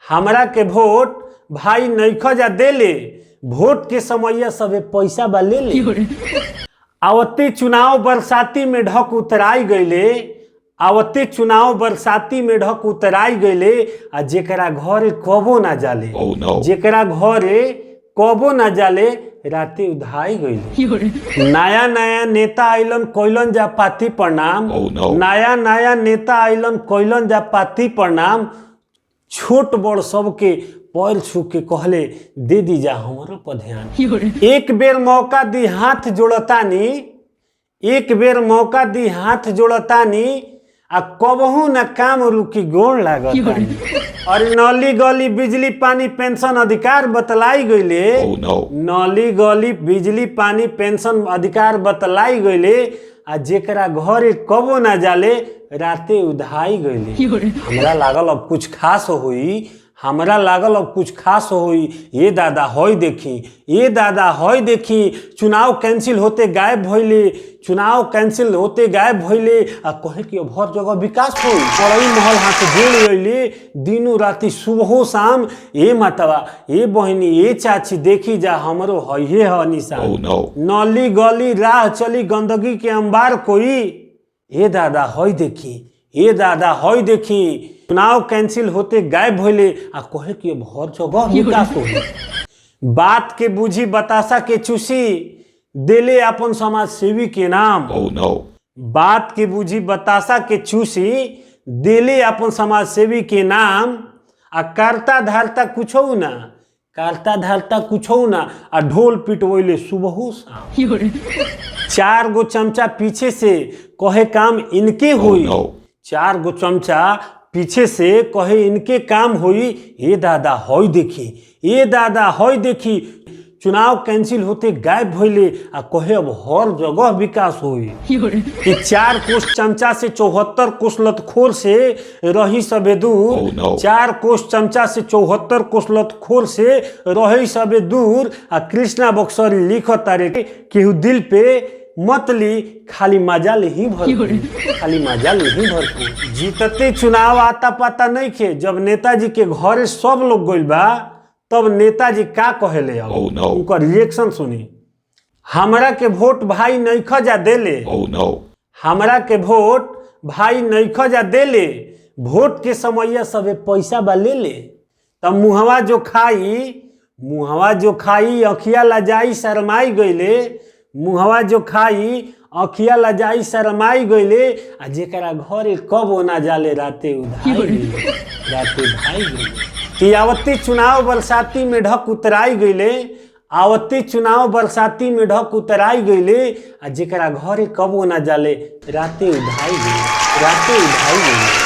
हमरा के वोट भाई नइखा जा देले, वोट के समैया सबे पैसा बा ले ले। आवते चुनाव बरसाती में ढक उतराई गईले, आवते चुनाव बरसाती में ढक उतराई गईले, आ जेकरा घरे कबो ना जाले, जेकरा घरे कबो ना जाले राते उधाई गईले। नया नया नेता आइलन कोइलन जा पाती प्रणाम, नया नया नेता आइलन कोइलन जा पाती प्रणाम, छोट बड़ सबके पैर छू के कहले दे दी जा हमारो पर ध्यान। एक बेर मौका दी हाथ जोड़तानी, एक बेर मौका दी हाथ जोड़तानी, आ कबहू न काम रुकी गोड़ लागतानी। और नली गली बिजली पानी पेंशन अधिकार बतलाई गईले, नली गली बिजली पानी पेंशन अधिकार बतलाई गईले, आ जेकरा घरे कबो ना जाले राते उधाई गईले। हमरा लागल अब कुछ खास होई, हमरा लागल अब कुछ खास होई। ये दादा होई देखी, ये दादा होई देखी, चुनाव कैंसिल होते गायब भइले, चुनाव कैंसिल होते गायब भइले, आ कहे कि अब हर जगह विकास होई। पड़ई महल हाथ जोड़ अइले, दिनों राति सुबहो शाम, ए मातावा ए बहनी ए चाची देखी जा हमरो हइहे ह निशान। नली गली राह चली गंदगी के अंबार कोई, ए दादा होई देखी, ए दादा होई देखी, चुनाव कैंसिल होते गायब भइले, आ कहे कि अब हर जगह विकास होई। बात के बुझी बतासा के चूसी, देले अपन समाज सेवी के नाम। बात के बुझी बतासा के चूसी, देले अपन समाज सेवी के नाम, आ करता धारता कुछो ना, करता धारता कुछो ना, आ ढोल पिटवैले सुबहो शाम। 4 गो चमचा पीछे से कहे काम इनके हुई, 4 गो चमचा पीछे से कहे इनके काम हुई। ये दादा होई देखी, ये दादा होई देखी, चुनाव कैंसिल होते गायब भइले, आ कहे अब हर जगह विकास होई। कि 4 कोस चमचा से 74 कोस लतखोर से रही सबे दूर, 4 कोस चमचा से 74 कोस लतखोर से रही सबे दूर, आ कृष्णा बक्सरी लिखत तारे केहू दिल पे मतली खाली मजाल ही भर, खाली मजाल ही भर। जीतते चुनाव आता पता नहीं खे, जब नेताजी के घरे सब लोग गइल बा तब नेताजी का कहेले, उनका रिएक्शन सुनी। हमरा के वोट भाई नइखा जा देले, हमरा के वोट भाई नइखा जा देले, वोट के समैया सबे पैसा बा ले ले। तब मुहवा जो खाई, मुहवा जो खाई अखिया लजाई शरमाई गईले, मुहवा जो खाई अखिया लजाई शरमाई गईले, आ जेकरा घरे कबो ना जाले राते उधाई गईले, राते उधाई गईले। कि आवती चुनाव बरसाती में ढक उतराई गईले, आवती चुनाव बरसाती में ढक उतराई गईले, आ जेकरा घरे कबो ना जाले राते उधाई गईले, राते उधाई गईले।